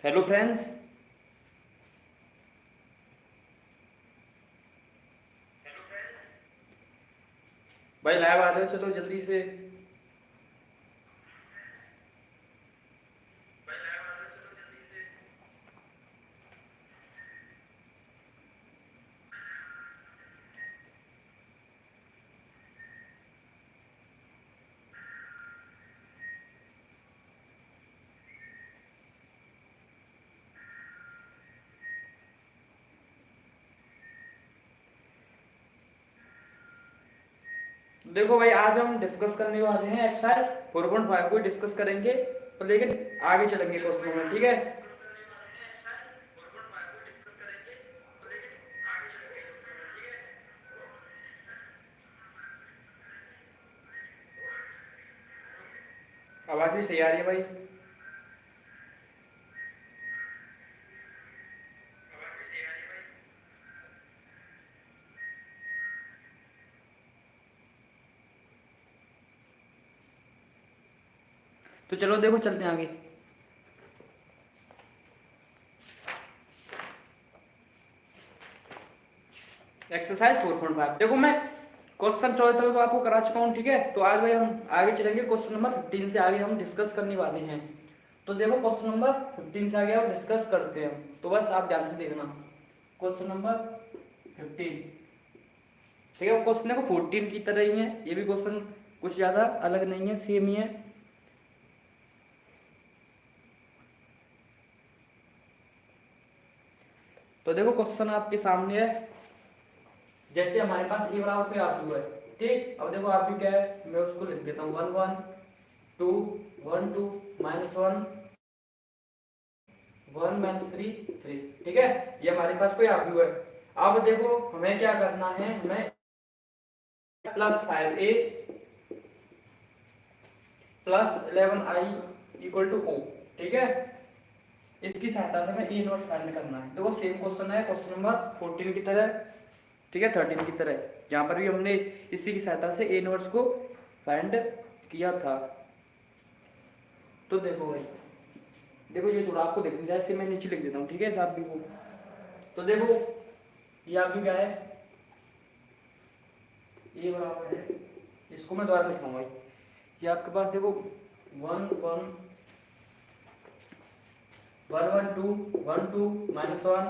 Hello friends. भाई live आ जाओ, चलो जल्दी से। देखो भाई, आज हम डिस्कस करने वाले हैं एक्सरसाइज 4.5 को डिस्कस करेंगे, तो लेकिन आगे चलेंगे क्वेश्चनों में, ठीक है। आवाज भी सही आ रही है भाई। तो चलो देखो, चलते हैं आगे। एक्सरसाइज 4.5 देखो, मैं क्वेश्चन 14 तो आपको करा चुका हूँ, ठीक है। तो आज भाई हम आगे चलेंगे, क्वेश्चन नंबर 15 से आगे हम डिस्कस करने वाले हैं। तो देखो, क्वेश्चन नंबर 15 से आगे हम डिस्कस करते हैं, तो बस आप ध्यान से देखना। क्वेश्चन नंबर 15, ठीक है। क्वेश्चन देखो 14 की तरह ही है, ये भी क्वेश्चन कुछ ज़्यादा अलग नहीं है, सेम ही है। तो देखो, क्वेश्चन आपके सामने है। जैसे हमारे पास ए बराबर पे आ चुका है, ठीक। अब देखो आप भी क्या है, मैं उसको लिख देता हूँ 1 1 2 1 2 -1 1 -3 3, ठीक है। ये हमारे पास कोई आ हुआ है। अब देखो हमें क्या करना है, हमें +5a +11i = O, ठीक है। इसकी सहायता से हमें ए इनवर्स फाइंड करना है। देखो सेम क्वेश्चन है, क्वेश्चन नंबर 14 की तरह, ठीक है, 13 की तरह, जहाँ पर भी हमने इसी की सहायता से ए इनवर्स को फाइंड किया था। तो देखो भाई, देखो ये थोड़ा आपको देखना चाहिए, इसे मैं नीचे लिख देता हूँ, ठीक है साहब भी वो। तो देखो ये आपकी क्या है, ए बराबर है, इसको मैं दोबारा लिखाऊंगा भाई। ये आपके पास देखो 1 1 1 1 2 1 2 -1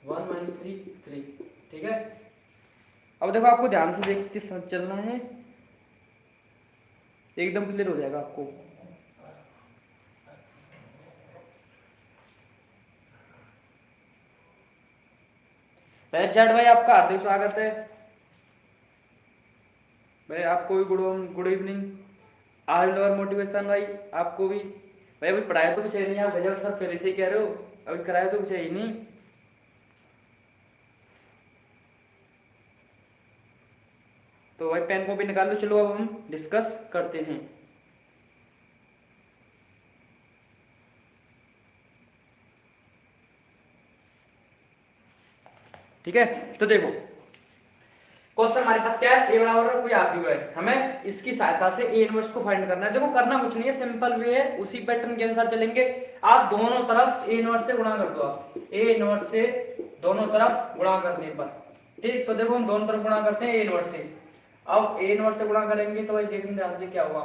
1 -3 3, ठीक है। अब देखो आपको ध्यान से देख के चलना है, एकदम क्लियर हो जाएगा आपको। भाई आपका हार्दिक स्वागत है भाई, आपको भी गुड इवनिंग। आज और मोटिवेशन भाई आपको भी। भाई अभी पढ़ाया तो कुछ है नहीं, आप गजब सर पहले से ही कह रहे हो, अभी कराया तो कुछ है ही नहीं। तो भाई पेन कॉपी निकाल लो, चलो अब हम डिस्कस करते हैं, ठीक है। तो देखो क्वेश्चन हमारे पास क्या है, ए बराबर कोई आप है, हमें इसकी सहायता से ए इनवर्स को फाइंड करना है। देखो करना कुछ नहीं है, सिंपल वे है, उसी पैटर्न के अनुसार चलेंगे। आप दोनों तरफ ए इनवर्स से गुणा कर दो, आप ए इनवर्स से दोनों तरफ गुणा करने पर, ठीक। तो देखो हम दोनों तरफ गुणा करते हैं ए इनवर्स से। अब ए इनवर्स से गुणा करेंगे तो भाई देखेंगे ध्यान से क्या होगा।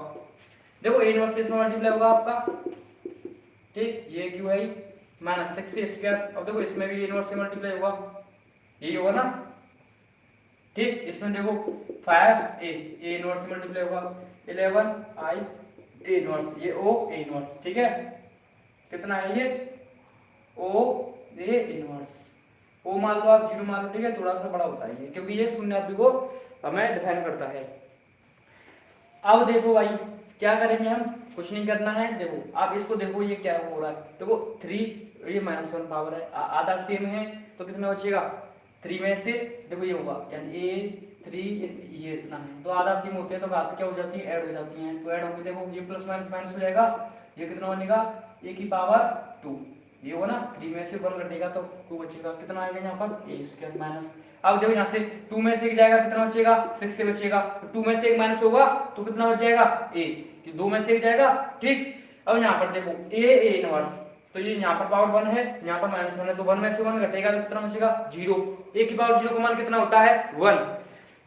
देखो ए इनवर्स से इसमें मल्टीप्लाई होगा आपका, ठीक। ये क्यों है -6a²। अब देखो इसमें भी ए इनवर्स से मल्टीप्लाई होगा, यही होगा ना, ठीक। इसमें देखो 5a ए इनवर्स से मल्टीप्लाई होगा, 11i ए इनवर्स, ये o ए इनवर्स, ठीक है। कितना है ये o ए इनवर्स, o मान लो आप 0 मान लो, ठीक है। थोड़ा सा बड़ा होता है ये, क्योंकि ये शून्य को हमें डिफाइन करता है। अब देखो भाई क्या करेंगे हम, कुछ नहीं करना है। देखो आप इसको देखो, ये क्या हो रहा है, देखो 3, ये -1 पावर है, आधा सेम है, तो कितना बचेगा 3 में से, देखो ये होगा यानी a 3 ये इतना है, तो आधा सेम होते हैं तो बात क्या हो जाती है, ऐड हो जाती हैं। तो ऐड होगी, देखो ये प्लस माइनस माइनस हो जाएगा, ये कितना बनेगा a की पावर 2, ये होगा ना, 3 में से 1 कटेगा तो 2 बचेगा, कितना आएगा यहाँ पर a² माइनस। अब देखो यहाँ से 2 में से एक जाएगा, कितना बचेगा 6 से बचेगा, 2 में से एक माइनस होगा तो कितना बच जाएगा a, 2 में से एक जाएगा, ठीक। अब यहाँ पर देखो a इनवर्स, तो ये यहाँ पर पावर 1 है, यहाँ पर -1 है, तो 1 में से 1 घटेगा तो कितना बचेगा 0। a की पावर 0 का मान कितना होता है 1।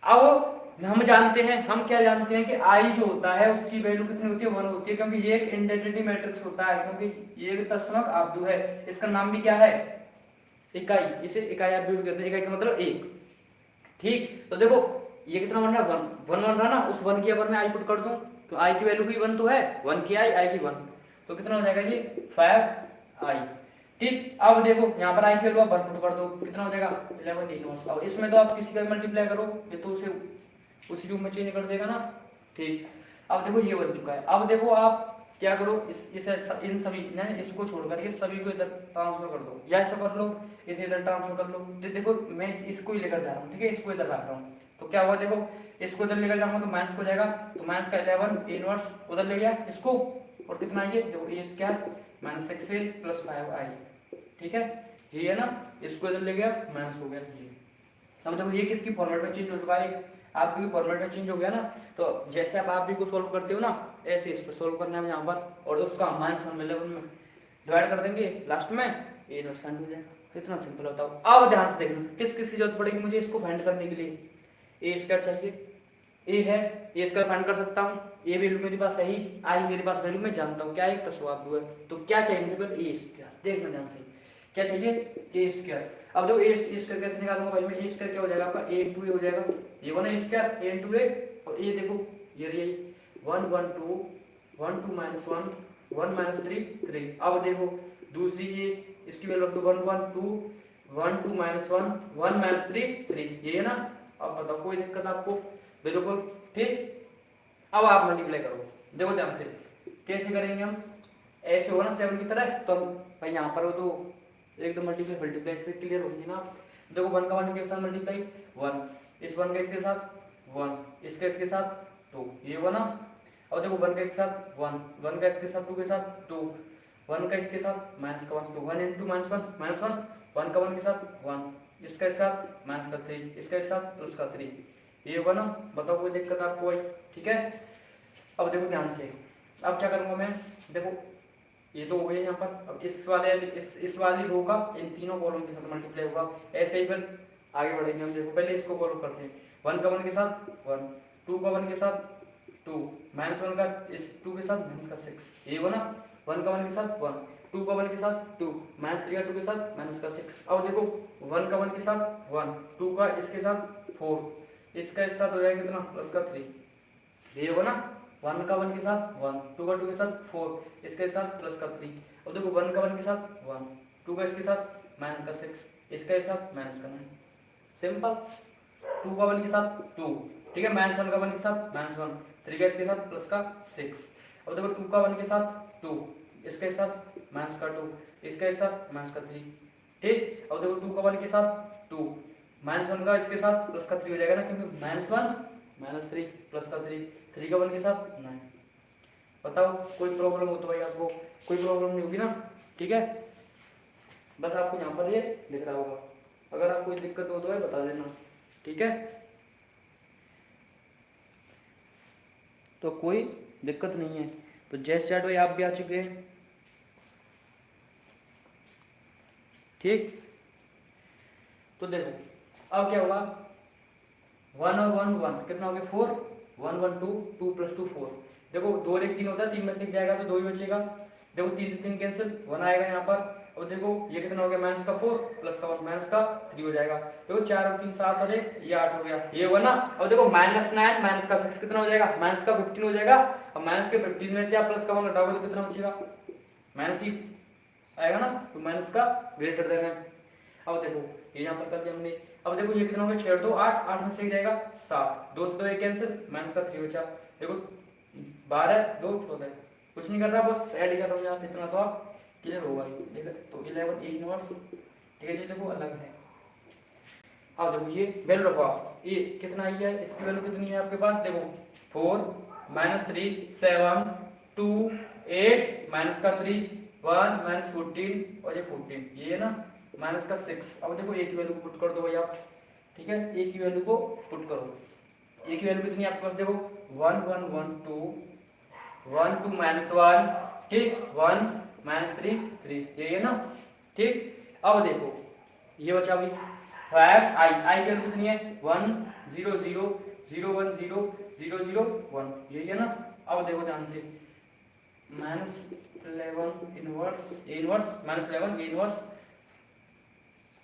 अब हम जानते हैं, हम क्या जानते हैं कि i जो होता है उसकी वैल्यू कितनी होती है 1 होती है, क्योंकि ये एक इंडेंटिटी मैट्रिक्स होता है, क्योंकि ये एक तत्समक आव्यूह है। इसका नाम भी क्या है इकाई, इसे इकाई आव्यूह कहते हैं। इकाई का मतलब एक। ठीक, तो देखो ये कितना बन रहा है 1 1 रहा ना, उस 1 की अगर मैं i पुट कर दूं तो i की वैल्यू भी 1 तो है, 1 की i की 1, तो कितना हो जाएगा ये 5i। ठीक, अब देखो यहाँ पर i की वैल्यू आप 1 पुट कर दो, कितना हो जाएगा 11 इनवर्स। अब इसमें तो आप किसी का मल्टीप्लाई करो, ये तो उसे उसी रूप में चेंज कर देगा ना। ठीक, अब देखो ये बन चुका है। अब देखो आप क्या करो, इन सभी इसको छोड़कर ये सभी को इधर ट्रांसफर कर दो, या ऐसा कर लो इसे इधर ट्रांसफर कर लो। देखो मैं इसको ही लेकर जा रहा हूँ, ठीक है, इसको इधर ला रहा हूँ, तो क्या हुआ देखो, इसको इधर लेकर जाऊंगा तो माइनस हो जाएगा, तो माइनस का 11 इनवर्स उधर ले गया इसको, और कितना ये देखो a square minus x plus 5i। ठीक है, ये है ना, इसको इधर ले गया माइनस हो गया ये। अब देखो ये किसकी फॉर्मेट में चेंज हो चुका है, आपकी फॉर्मेट में चेंज हो गया ना। तो जैसे आप भी को सोल्व करते हो ना, ऐसे इस पर सोल्व करना है यहाँ पर, और उसका माइनस 11 में डिवाइड कर देंगे, लास्ट में a नुकसान हो जाएगा। कितना सिंपल होता है। अब ध्यान से देखना किस किस की जरूरत पड़ेगी मुझे इसको फाइंड करने के लिए। a स्क्वायर चाहिए, a है, a स्क्वायर फाइंड कर सकता हूँ, a वैल्यू मेरे पास है ही, i मेरे पास वैल्यू मैं जानता हूँ क्या है, तस्वाब है। तो क्या चाहिए मुझे फिर a स्क्वायर, देखना ध्यान से क्या चाहिए a स्क्वायर। अब देखो a स्क्वायर कैसे निकालूंगा भाई मैं, a स्क्वायर क्या हो जाएगा आपका a into a हो जाएगा, ये बना a square a into a, और ये देखो ये 1 1 2 1 2 -1 1 -3 3। अब देखो दूसरी ये इसकी वैल्यू रख दो 1 1 2 1 2 -1 1 -3 3, ये है ना। अब बताओ कोई दिक्कत आपको, बिल्कुल ठीक। अब आप मल्टीप्लाई करो, देखो ध्यान से कैसे करेंगे हम, ऐसे होगा ना 7 की तरह, तो भाई यहाँ पर हो तो एकदम मल्टीप्लाई इससे क्लियर होगी ना। देखो 1 का 1 के साथ मल्टीप्लाई 1, इस 1 का इसके साथ 1, इसका इसके साथ 2, ये हुआ ना। और देखो 1 का इसके साथ 1, 1 का इसके साथ 2 के साथ 2, 1 का इसके साथ माइनस का 1, तो 1 इंटू माइनस 1 1 का 1 के साथ 1, इसका इसके साथ माइनस का 3, इसका इसके साथ प्लस का 3, ये होगा ना। बताओ कोई दिक्कत आपको है, ठीक है। अब देखो ध्यान से, अब क्या करूँगा मैं, देखो ये तो हो गया यहाँ पर। अब इस वाली रो का इन तीनों कॉलम के साथ मल्टीप्लाई होगा, ऐसे ही फिर आगे बढ़ेंगे हम। देखो पहले इसको कॉलम करते हैं, 1 का 1 के साथ 1, 2 का 1 के साथ 2, -1 का इस 2 के साथ माइनस का 6, ये होगा ना। 1 का 1 के साथ 1, 2 का 1 के साथ 2, -3 का 2 के साथ माइनस का 6। अब देखो 1 का 1 के साथ 1, 2 का इसके साथ 4, इसका इस साथ हो जाएगा कितना प्लस का 3, ये होगा ना। 1 का 1 के साथ 1, 2 का 2 के साथ 4, इसके साथ प्लस का 3। और देखो 1 का 1 के साथ 1, 2 का इसके साथ माइनस का 6, इसके साथ माइनस का 9, सिंपल। 2 का 1 के साथ 2, ठीक है, -1 का 1 के साथ -1, 3 का इसके साथ प्लस का 6। अब देखो 2 का 1 के साथ 2, इसके साथ माइनस का 2, इसके साथ माइनस का 3, ठीक। अब देखो 2 का 1 के साथ 2, -1 का इसके साथ प्लस का 3 हो जाएगा ना, क्योंकि -1 -3 प्लस का 3, 3 का 1 के साथ 9। बताओ कोई प्रॉब्लम हो तो भाई आपको, कोई प्रॉब्लम नहीं होगी ना, ठीक है। बस आपको यहाँ पर ये लिख रहा होगा, अगर आप कोई दिक्कत हो तो भाई बता देना, ठीक है। तो कोई दिक्कत नहीं है। तो जैसे चैट भाई आप भी आ चुके हैं, ठीक। तो देखो अब क्या होगा, 1 और 1 1 कितना हो गया 4, 1 1 2 2 + 2 4। देखो 2 और 1 3 होता है, 3 में से 1 जाएगा तो 2 ही बचेगा। देखो 3 से 3 कैंसिल, 1 आएगा यहाँ पर। और देखो ये कितना हो गया -4 प्लस का 1 माइनस का 3 हो जाएगा। देखो 4 और 3 7 और 1 ये 8 हो गया, ये हुआ ना। और देखो -9 माइनस का 6 कितना हो जाएगा, माइनस का 15 हो जाएगा। और माइनस के 15 में से आप प्लस का 1 घटाओगे तो कितना बचेगा, माइनस ही आएगा ना, तो माइनस का ग्रेटर देन है। अब देखो ये यहाँ पर कर दिया हमने। अब देखो ये कितना हो गया 6 2 8, 8 में से जाएगा 7, 2 से 2 कैंसिल, माइनस का 3 बचा। देखो 12 2 14, कुछ नहीं करना, बस ऐड कर दो यहाँ, इतना तो आप क्लियर होगा ही। देखो तो 11 इनवर्स, ठीक है जी, देखो अलग है। अब देखो ये वैल्यू रखो आप, ये कितना आई है, इसकी वैल्यू कितनी है आपके पास, देखो 4 -3 7 2 8 माइनस का 3 1 -14 और ये 14, ये है ना माइनस का 6। अब देखो ए की वैल्यू को पुट कर दो भाई आप, ठीक है, ए की वैल्यू को पुट करो। ए की वैल्यू कितनी है आपके पास, देखो 1 1 1 2 1 2 -1, ठीक, 1 -3 3, यही है ना। ठीक, अब देखो ये बचा भाई 5 आई की वैल्यू कितनी है 1 0 0 0 1 0 0 0 1, यही है ना। अब देखो ध्यान से -11 inverse A inverse -11 A inverse,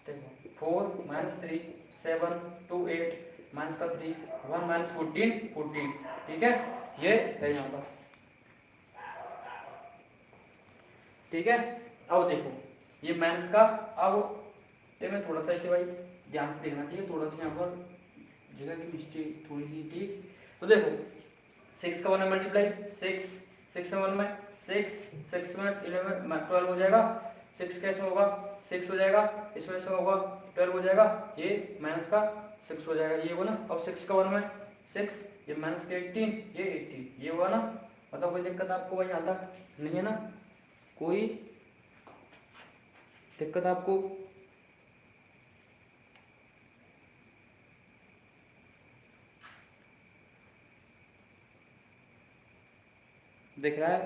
देखो 4 -3 7 2 8 -3 1 -14 14, ठीक है, ये है यहाँ पर। ठीक है, अब देखो ये माइनस का, अब ये मैं थोड़ा सा इसे भाई ध्यान से देखना चाहिए, थोड़ा सा यहाँ पर जगह की मिस्टेक थोड़ी सी। ठीक, तो देखो 6 का 1 में मल्टीप्लाई 6 6 में 1 में 6 6 में 11 में 12 हो जाएगा, 6 कैसे होगा 6 हो जाएगा, इसमें से होगा 12 हो जाएगा, ये माइनस का 6 हो जाएगा, ये होगा ना। अब 6 का 1 में 6, ये माइनस के 18, ये 18, ये होगा ना। मतलब कोई दिक्कत आपको भाई यहाँ तक नहीं है ना, कोई दिक्कत आपको? दिख रहा है?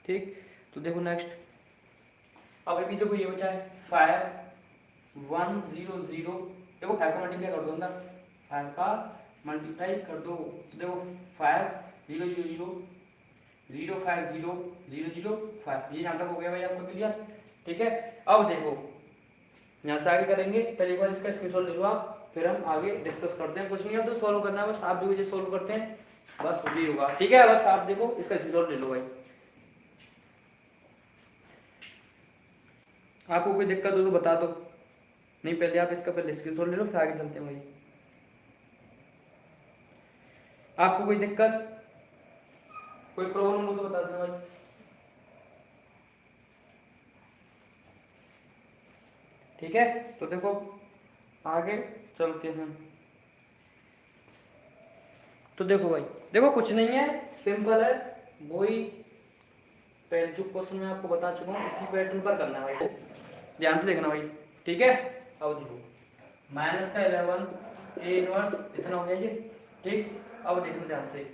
ठीक, तो देखो नेक्स्ट, अब अभी देखो ये बचा है 5 1 0 0, देखो 5 का मल्टीप्लाई कर दो अंदर, 5 का मल्टीप्लाई कर दो, तो देखो 5 0 0 0 0 5 0 0 0 5, ये यहाँ तक हो गया भाई आपको क्लियर। ठीक है, अब देखो यहाँ से आगे करेंगे, पहले एक बार इसका स्क्रीनशॉट ले लो आप, फिर हम आगे डिस्कस करते हैं। कुछ नहीं है तो सॉल्व करना है, बस आप जो सोल्व करते हैं बस वही होगा। ठीक है, बस आप देखो इसका स्क्रीनशॉट ले लो भाई। आपको कोई दिक्कत हो तो बता दो, नहीं पहले आप इसका पहले स्क्रीनशॉट ले लो, फिर आगे चलते हैं भाई। आपको कोई दिक्कत कोई प्रॉब्लम हो तो बता देना भाई। ठीक है, तो देखो आगे चलते हैं। तो देखो भाई, देखो कुछ नहीं है, सिंपल है, वही पहले जो क्वेश्चन मैं आपको बता चुका हूँ इसी पैटर्न पर करना है भाई, ध्यान से देखना भाई। ठीक है, अब देखो माइनस का 11 ए इनवर्स इतना हो गया ये। ठीक, अब देखो ध्यान से,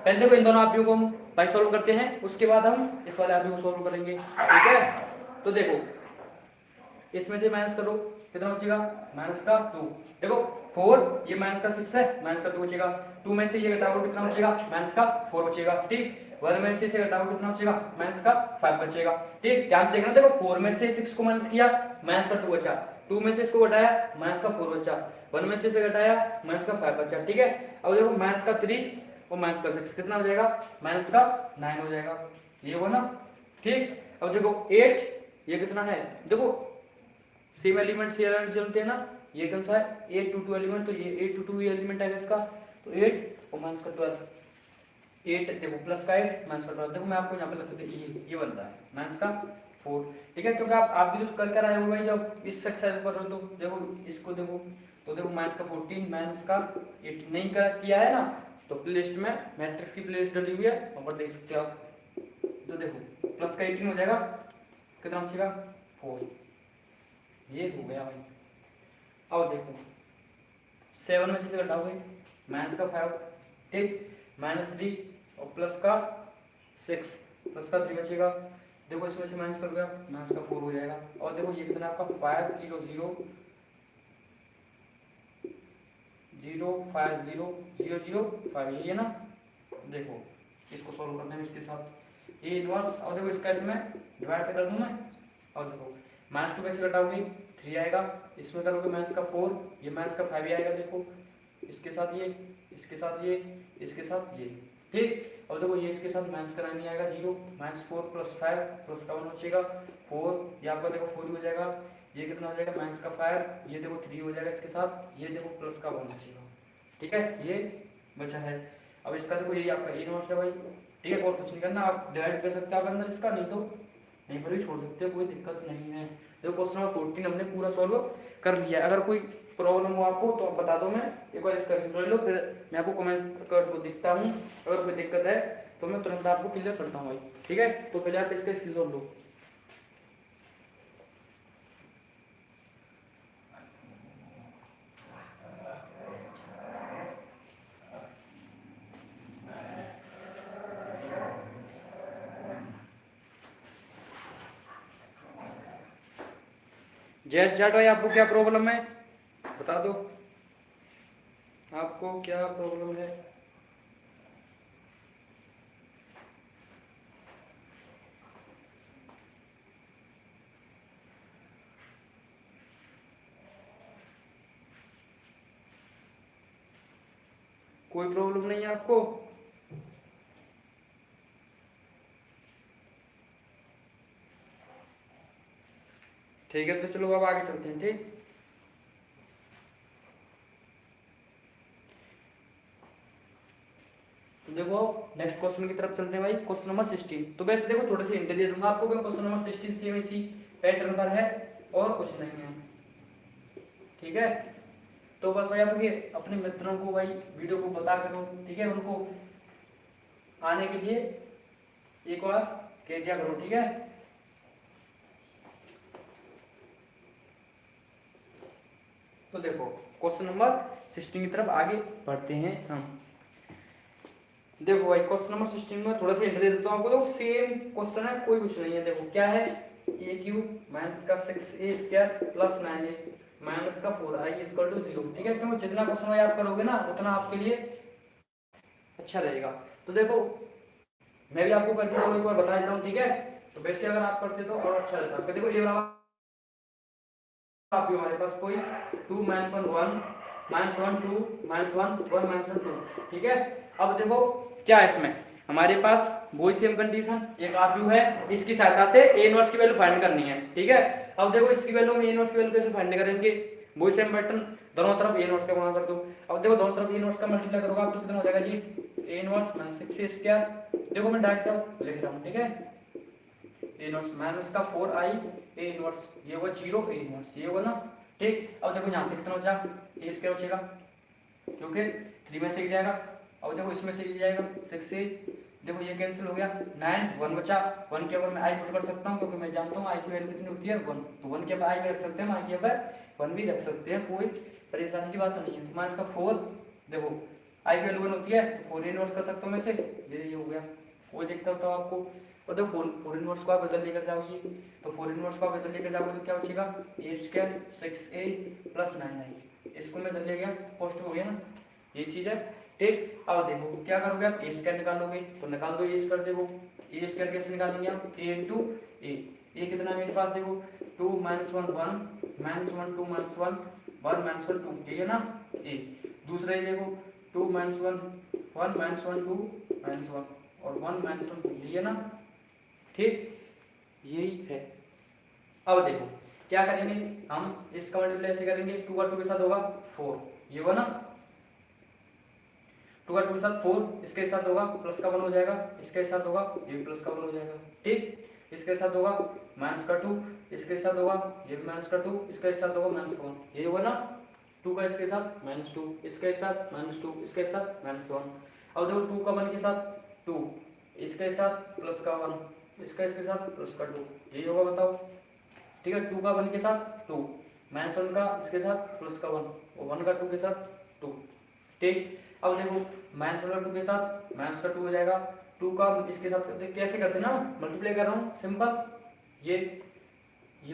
पहले देखो इन दोनों आपियों को हम भाई सॉल्व करते हैं, उसके बाद हम इस वाले आपियों को सॉल्व करेंगे। ठीक है, तो देखो इसमें से माइनस करो, कितना बचेगा माइनस का 2, देखो 4, ये माइनस का 6 है, माइनस का 2 बचेगा, 2 में से ये घटाओ कितना बचेगा माइनस का 4 बचेगा। ठीक, 1 में से घटाओ कितना बचेगा माइनस का 5 बचेगा। ठीक, ध्यान से देखना, देखो 4 में से 6 को माइनस किया, माइनस का 2 बचा, 2 में से इसको घटाया, माइनस का 4 बचा, 1 में से घटाया, माइनस का 5 बचा। ठीक है, अब देखो माइनस का 3 और माइनस का 6 कितना हो जाएगा माइनस का 9 हो जाएगा, ये हो ना। ठीक, अब देखो 8, ये कितना है, देखो सेम एलिमेंट से एलिमेंट चलते हैं ना, ये कौन सा है 8 2 2 एलिमेंट, तो ये 8 2 2 एलिमेंट है इसका, तो 8 और माइनस का 12, 8 देखो प्लस का 8 माइनस का 12, देखो मैं आपको यहाँ पे लिख देता ये बनता है माइनस का 4। ठीक है, क्योंकि आप भी तो कर आए हो भाई, जब इस एक्सरसाइज कर रहे हो तो देखो इसको देखो, तो देखो माइनस का 14 माइनस का 8 नहीं कर किया है ना, तो प्लेलिस्ट में मैट्रिक्स की प्लेलिस्ट डली हुई है, वहाँ पर देख सकते हो आप। तो देखो प्लस का 18 हो जाएगा, कितना बचेगा 4, ये हो गया भाई। अब देखो 7 में से घटाओगे माइनस का 5, ठीक, -3 और प्लस का 6, प्लस का 3 बचेगा, देखो इसमें से माइनस कर गया, माइनस का 4 हो जाएगा। और देखो ये कितना आपका 5 0 0 0 5 0 0 0 5, ये है ना। देखो इसको सॉल्व करते हैं इसके साथ, ये इनवर्स, और देखो इसका इसमें डिवाइड कर दूं मैं, और देखो -2 कैसे घटाओगे 3 आएगा, इसमें करोगे माइनस का 4, ये माइनस का 5 आएगा, देखो इसके साथ ये, इसके साथ ये, इसके साथ ये। ठीक, और देखो ये इसके साथ माइनस का 9 आएगा 0, -4 + 5 प्लस का 1 बचेगा 4, ये आपका देखो 4 हो जाएगा, ये कितना हो जाएगा माइनस का 5, ये देखो 3 हो जाएगा इसके साथ, ये देखो प्लस का 1 बचेगा। ठीक है, ये बचा है। अब इसका देखो ये आपका इनवर्स है भाई। ठीक है, और कुछ नहीं करना, आप डिवाइड कर सकते हो आप अंदर इसका, नहीं तो नहीं पर भी छोड़ सकते हो, कोई दिक्कत नहीं है। देखो क्वेश्चन नंबर 14 हमने पूरा सॉल्व कर लिया। अगर कोई प्रॉब्लम हो आपको तो आप बता दो, मैं एक बार इसका ले लो, फिर मैं आपको कमेंट्स कर को दिखता हूँ, अगर कोई दिक्कत है तो मैं तुरंत आपको क्लियर करता हूँ भाई। ठीक है, तो पहले आप इसका स्क्रीनशॉट लो। जैस जाट भाई आपको क्या प्रॉब्लम है बता दो, आपको क्या प्रॉब्लम है? कोई प्रॉब्लम नहीं है आपको? ठीक है, तो चलो अब आगे चलते हैं। ठीक, तो देखो नेक्स्ट क्वेश्चन की तरफ चलते हैं भाई। Question number 16। तो वैसे देखो थोड़ी सी हिंट दे दूंगा आपको कि क्वेश्चन नंबर 16 सेम इसी पैटर्न पर है और कुछ नहीं है। ठीक है, तो बस भाई आप ये अपने मित्रों को भाई वीडियो को बता करो, ठीक है, उनको आने के लिए एक बार कह दिया करो। ठीक है, तो देखो क्वेश्चन नंबर 16 की तरफ आगे बढ़ते हैं हम। देखो भाई क्वेश्चन नंबर 16 में थोड़ा सा हिंट दे देता हूँ आपको। तो सेम क्वेश्चन है, कोई कुछ नहीं है। देखो क्या है, ए क्यू माइनस का 6a square plus 9a minus का 4i इक्वल टू 0। ठीक है, क्योंकि जितना क्वेश्चन भाई आप करोगे ना उतना आपके लिए अच्छा रहेगा। तो देखो मैं भी आपको करके एक बार बता देता हूँ। ठीक है, तो वैसे अगर आप करते तो और अच्छा रहता। देखो ये वाला आप हमारे पास कोई 2 माइनस 1 1 माइनस 1 2 माइनस 1 1 माइनस 1 2। ठीक है, अब देखो क्या है इसमें हमारे पास वही सेम कंडीशन एक आप यू है, इसकी सहायता से ए इनवर्स की वैल्यू फाइंड करनी है। ठीक है, अब देखो इसकी वैल्यू में ए इनवर्स की वैल्यू कैसे फाइंड करेंगे, वही सेम पैटर्न, दोनों तरफ ए इनवर्स का गुणा कर दो। अब देखो दोनों तरफ ए इनवर्स का मल्टीप्लाई करोगे आप तो कितना हो जाएगा जी, A inverse minus 6a square. देखो मैं डायरेक्ट लिख रहा हूँ। ठीक है, ए इनवर्स माइनस का 4i ए इनवर्स, ये होगा 0 ए इनवर्स, ये होगा ना। ठीक, अब देखो यहाँ से कितना हो जाएगा, ए स्क्वायर बचेगा क्योंकि 3 में से एक जाएगा। अब देखो इसमें से एक जाएगा 6a, देखो ये कैंसिल हो गया, 9 1 बचा। 1 के ऊपर मैं आई पुट कर सकता हूँ क्योंकि मैं जानता हूँ आई की वैल्यू कितनी होती है 1। तो 1 के ऊपर आई भी रख सकते हैं, आई के ऊपर 1 भी रख सकते हैं, कोई परेशानी की बात नहीं है। माइनस का 4, देखो आई की वैल्यू 1 होती है तो 4 इनवर्स कर सकता हूँ मैं से, ये हो गया। कोई देखता हो तो आपको, और देखो 4 इनवर्स को आप बदल लेकर जाओगे, तो 4 इनवर्स को आप बदल लेकर जाओगे तो क्या बचेगा, ए स्क्वायर 6a प्लस 9i। इसको मैं बदल ले गया, पॉजिटिव हो गया ना, ये चीज़ है। ठीक, अब देखो क्या करोगे आप, ए स्क्वायर निकालोगे तो निकाल दो ए स्क्वायर। देखो ए स्क्वायर कैसे निकालेंगे आप, ए इंटू ए कितना है मेरे पास, देखो 2 माइनस 1 1 माइनस 1 2 माइनस 1 1 माइनस 1 2, ये है ना ए। दूसरा ये देखो 2 माइनस 1 1 माइनस 1 2 माइनस 1 और 1 माइनस 1 2, ये है ना। ठीक, यही है। अब देखो क्या करेंगे हम, इसका मल्टीप्लाई ऐसे करेंगे, 2 का 2 के साथ होगा 4, ये होगा ना, 2 का 2 के साथ 4, इसके साथ होगा प्लस का 1 हो जाएगा, इसके साथ होगा ये प्लस का 1 हो जाएगा। ठीक, इसके साथ होगा माइनस का 2, इसके साथ होगा ये भी माइनस का 2, इसके साथ होगा माइनस का 1, ये होगा ना। 2 का इसके साथ माइनस 2, इसके साथ माइनस 2, इसके साथ माइनस 1। अब देखो 2 का 1 के साथ 2, इसके साथ प्लस का 1, इसके साथ प्लस का 2, यही होगा, बताओ। ठीक है, 2 का 1 के साथ 2, माइनस 1 का इसके साथ प्लस का 1 और 1 का 2 के साथ 2। ठीक, अब देखो माइनस वाला 2 के साथ माइनस का 2 हो जाएगा, 2 का इसके साथ कैसे करते हैं ना, मल्टीप्लाई कर रहा हूँ सिंपल, ये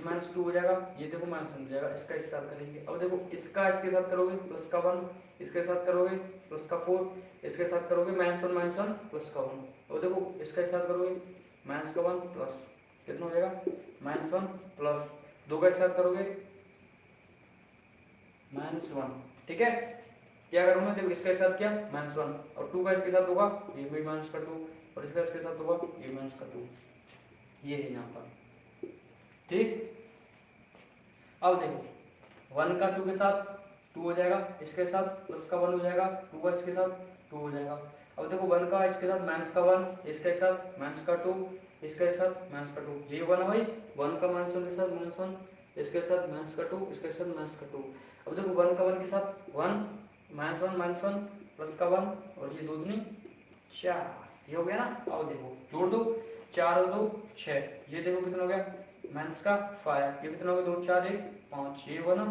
माइनस 2 हो जाएगा, ये देखो माइनस 1 हो जाएगा, इसका इसके साथ करेंगे। अब देखो इसका इसके साथ करोगे प्लस का 1, इसके साथ करोगे प्लस का 4, इसके साथ करोगे माइनस 1 प्लस का 1, और देखो इसके साथ करोगे माइनस का 1 प्लस, कितना हो जाएगा माइनस 1 प्लस, 2 का साथ करोगे माइनस 1। ठीक है, क्या करूँगा, देखो इसके साथ क्या माइनस 1 और 2 का इसके साथ होगा ये भी माइनस का 2 और इसका इसके साथ होगा ये माइनस का 2, ये है यहाँ पर। ठीक, अब देखो 1 का 2 के साथ 2 हो जाएगा, इसके साथ प्लस का 1 हो जाएगा, 2 का इसके साथ 2 हो जाएगा। अब देखो 1 का इसके साथ माइनस का 1, इसके साथ माइनस का 2, इसके साथ माइनस का 2, ये होगा ना भाई। 1 का माइनस 1 के साथ माइनस 1, इसके साथ माइनस का 2, इसके साथ माइनस का 2। अब देखो 1 का 1 के साथ 1 माइनस 1 प्लस का 1 और ये 2 दूनी 4, ये हो गया ना। अब देखो जोड़ दो, 4 और 2 6, ये देखो कितना हो गया माइनस का 5, ये कितना हो गया 2 4 1 5, ये होगा ना।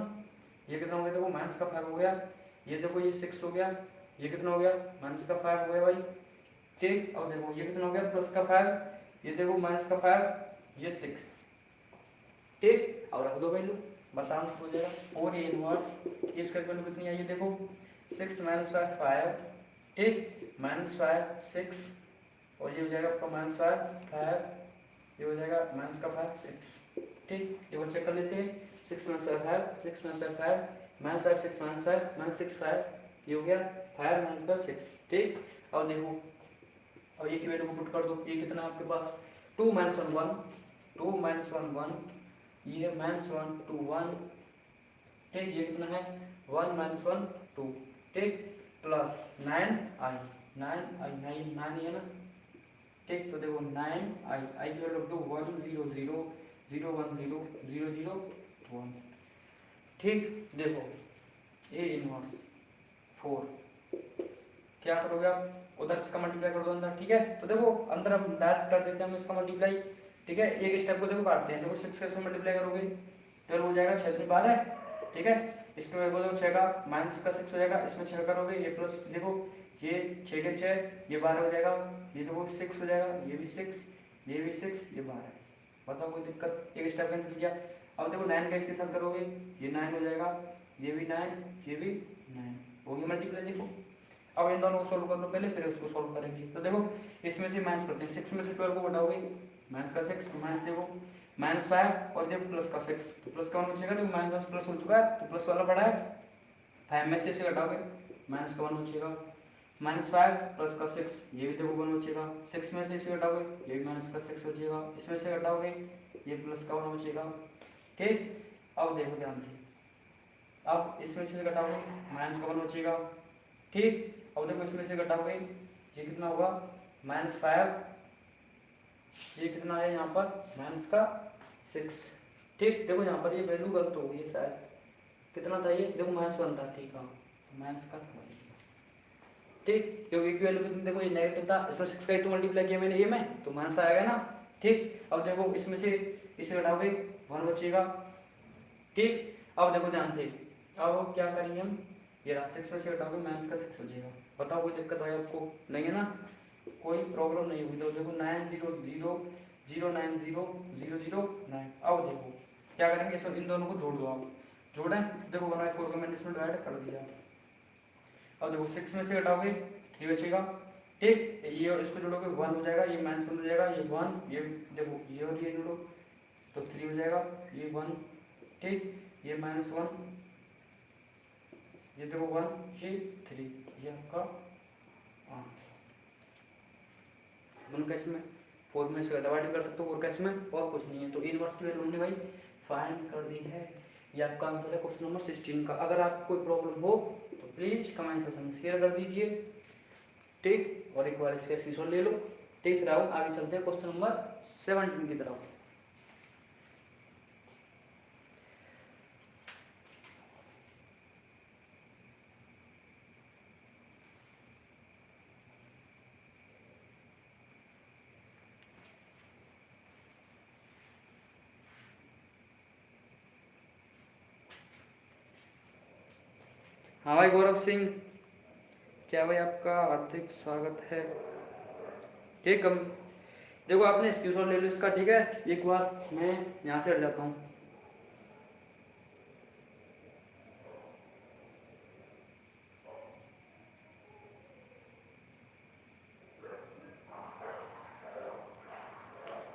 ये कितना हो गया, देखो माइनस का 5 हो गया, ये देखो ये 6 हो गया, ये कितना हो गया माइनस का 5 हो गया भाई। ठीक, अब देखो ये कितना हो गया प्लस का 5, ये देखो माइनस का 5, ये 6। ठीक, अब रख दो वैल्यू, बस आंसर हो जाएगा 4 ए इनवर्स। इसका वैल्यू कितनी आई है देखो 6 माइनस 5 5, ठीक, माइनस 5 6, और ये हो जाएगा आपका माइनस 5 ये हो जाएगा माइनस का 5 6, ठीक, ये वो चेक कर लेते हैं। 6 minus 5 6 minus 5 minus 5 6 minus 5 minus 6 5, ये हो गया 5 माइनस 5 6, ठीक। अब देखो अब ये की वैल्यू को पुट कर दो, ये कितना आपके पास 2 माइनस 1 1, 2 माइनस 1 1, ये माइनस 1 2 1, ठीक, ये कितना है 1 माइनस 1 2, ठीक, प्लस 9 आई 9 है ना, ठीक। तो देखो 9 आई की वैल्यू 1 0 0 0 1 0 0 0 1, ठीक। देखो ए इनवर्स 4, क्या करोगे आप उधर इसका मल्टीप्लाई कर दो अंदर, ठीक है। तो देखो अंदर हम डायरेक्ट कर देते हैं हम इसका मल्टीप्लाई, ठीक है। एक स्टेप को देखो काटते हैं, देखो 6 का इसमें मल्टीप्लाई करोगे 12 हो जाएगा, 6 12 है, ठीक है। इसमें देखो 6 का माइनस का 6 हो जाएगा, इसमें 6 करोगे ये प्लस, देखो ये 6 के 6 ये 12 हो जाएगा, ये देखो 6 हो जाएगा, ये भी 6 ये भी 6 ये 12, बताओ कोई दिक्कत, एक स्टेप कैंसिल किया। अब देखो 9 का इसके साथ करोगे ये 9 हो जाएगा, ये भी 9 ये भी 9, होगी मल्टीप्लाई। देखो अब इन दोनों को सोल्व कर लो पहले, फिर उसको सोल्व करेंगे। तो देखो इसमें से माइनस करते हैं, 6 में से 12 को घटाओगे माइनस का 6 माइनस, देखो माइनस 5 और देखो प्लस का 6, तो प्लस का 1 बचेगा, देखो माइनस प्लस हो चुका है तो प्लस वाला पड़ा है, 5 में से इसे घटाओगे माइनस का 1 बचेगा, माइनस 5 प्लस का 6 ये भी देखो 1 बचेगा, 6 में से इसे घटाओगे ये भी माइनस का 6 बचेगा, इसमें से घटाओगे ये प्लस का 1 बचेगा, ठीक। अब देखो ध्यान से, अब इसमें से घटाओगे माइनस का 1 बचेगा, ठीक। अब देखो इसमें से घटाओगे ये कितना होगा माइनस 5, ये कितना है यहाँ पर माइनस का 6, ठीक। देखो यहाँ पर ये वैल्यू गलत हो गई शायद, कितना था ये देखो माइनस 1 था, ठीक है, माइनस का, ठीक, क्योंकि एक वैल्यू कितनी देखो ये नेगेटिव था, इसमें 6 का 2 मल्टीप्लाई किया मैंने ये में तो माइनस आएगा ना, ठीक। अब देखो इसमें से इसे घटाओगे 1 बचेगा, ठीक। अब देखो ध्यान से, अब क्या करेंगे हम, ये रहा 6 में से घटाओगे माइनस का 6 बचेगा, बताओ कोई दिक्कत है आपको, नहीं है ना, कोई प्रॉब्लम नहीं हुई। तो देखो 9 0 0 0 9 0 0 0 9, अब देखो क्या करेंगे, सब इन दोनों को जोड़ दो, आप जोड़ें, देखो 1/4 को मैंने इसमें डिवाइड कर दिया। अब देखो 6 में से घटाओगे 3 बचेगा, ठीक, ये और इसको जोड़ोगे 1 हो जाएगा, ये माइनस 1 हो जाएगा, ये 1 ये देखो ये और ये जोड़ो तो 3 हो जाएगा, ये 1, ठीक, ये माइनस 1 ये देखो 1 ये 3, ये आपका वन कैश में 4 में से डिवाइड कर सकते हो 4 कैश में, और कुछ नहीं है। तो इनवर्स की वैल्यू हमने भाई फाइंड कर दी है, ये आपका आंसर है क्वेश्चन नंबर 16 का। अगर आपको कोई प्रॉब्लम हो तो प्लीज कमेंट सेक्शन में शेयर कर दीजिए, ठीक, और एक बार इसका स्क्रीनशॉट ले लो, ठीक। राहुल आगे चलते हैं क्वेश्चन नंबर 17 की तरफ। हाँ भाई गौरव सिंह, क्या भाई आपका हार्दिक स्वागत है, ठीक। हम देखो आपने स्क्रीनशॉट ले लो इसका, ठीक है। एक बार मैं यहाँ से हट जाता हूँ।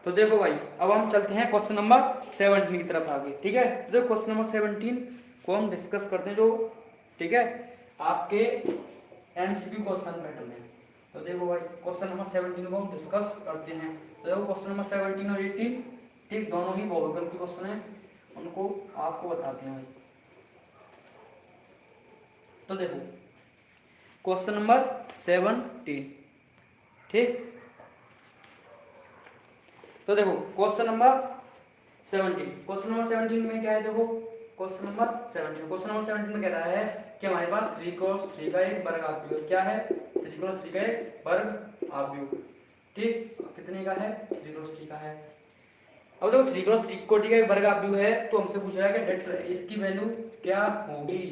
तो देखो भाई अब हम चलते हैं क्वेश्चन नंबर 17 की तरफ आगे, ठीक है। तो क्वेश्चन नंबर 17 को हम डिस्कस करते हैं, जो ठीक है आपके एमसीक्यू क्वेश्चन पैटर्न है। तो देखो भाई क्वेश्चन नंबर 17 को हम डिस्कस करते हैं। तो देखो क्वेश्चन नंबर 17 और 18 ठीक दोनों ही बहुविकल्प के क्वेश्चन है, उनको आपको बताते हैं भाई। तो देखो क्वेश्चन नंबर 17, ठीक। तो देखो क्वेश्चन नंबर 17 में क्या है, देखो क्वेश्चन नंबर 17 में कह रहा है कि हमारे पास 3x3 का एक वर्ग आव्यूह, क्या है 3x3 का एक वर्ग आव्यूह, ठीक। कितने का है 3x3 का है। अब देखो 3x3 कोटि का एक वर्ग आव्यूह है, तो हमसे पूछ रहा है कि इसकी वैल्यू क्या होगी,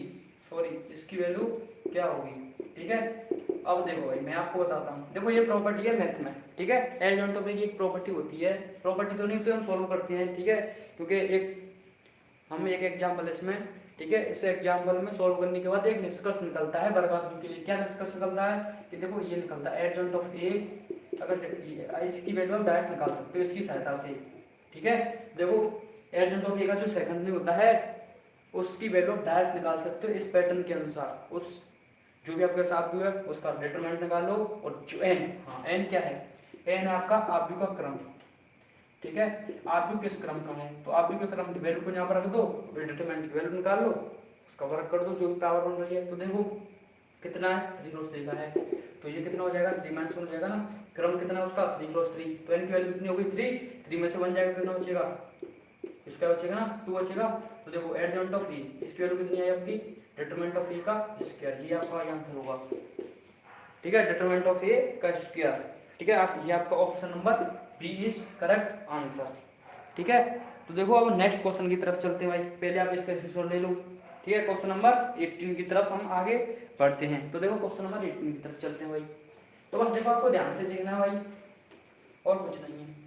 इसकी वैल्यू क्या होगी, ठीक है। अब देखो भाई मैं आपको बताता हूँ, देखो ये प्रॉपर्टी है मैथ में, ठीक है। एलजेब्रा की एक प्रॉपर्टी होती है, प्रॉपर्टी तो नहीं, फिर हम सॉल्व करते हैं, ठीक है, क्योंकि एक हम एक एग्जाम्पल इसमें, ठीक है, इस एग्जाम्पल में सॉल्व करने के बाद एक निष्कर्ष निकलता है वर्गात्मक के लिए। क्या निष्कर्ष निकलता है कि देखो ये निकलता है एडजॉइंट ऑफ ए, अगर इसकी वैल्यू आप डायरेक्ट निकाल सकते हो इसकी सहायता से, ठीक है। देखो एडजॉइंट ऑफ ए का जो सेकंड होता है उसकी वैल्यू आप डायरेक्ट निकाल सकते हो इस पैटर्न के अनुसार। उस जो भी आपके साथ हुआ है उसका डिटरमिनेंट निकाल लो, और जो एन, हाँ एन क्या है, एन आपका आरबी का क्रम, ठीक है। आरबी किस क्रम का है, तो आरबी के क्रम की वैल्यू को यहाँ पर रख दो, डिटरमिनेंट की वैल्यू निकाल लो, उसका वर्क कर दो जो भी पावर बन रही है। तो देखो कितना है, 3 क्रॉस 3 का है, तो ये कितना हो जाएगा, 3 - 1 हो जाएगा ना। क्रम कितना है उसका, 3 क्रॉस 3, तो एन की वैल्यू कितनी हो गई, 3 में से 1 जाएगा कितना बचेगा, इसका बचेगा ना 2 बचेगा। तो देखो एडजॉइंट ऑफ ई, इसकी वैल्यू कितनी है आपकी, डिटरमिनेंट ऑफ ए का स्क्वायर, ये आपका आंसर होगा, ठीक है, डिटरमिनेंट ऑफ ए का स्क्वायर, ठीक है। आप ये आपका option number B is correct answer, ठीक है। तो देखो अब नेक्स्ट क्वेश्चन की तरफ चलते हैं भाई, पहले आप इसका स्क्रीनशॉट ले लो, ठीक है। क्वेश्चन नंबर 18 की तरफ हम आगे बढ़ते हैं। तो देखो क्वेश्चन नंबर 18 की तरफ चलते हैं भाई। तो बस देखो आपको ध्यान से देखना है भाई, और कुछ नहीं है।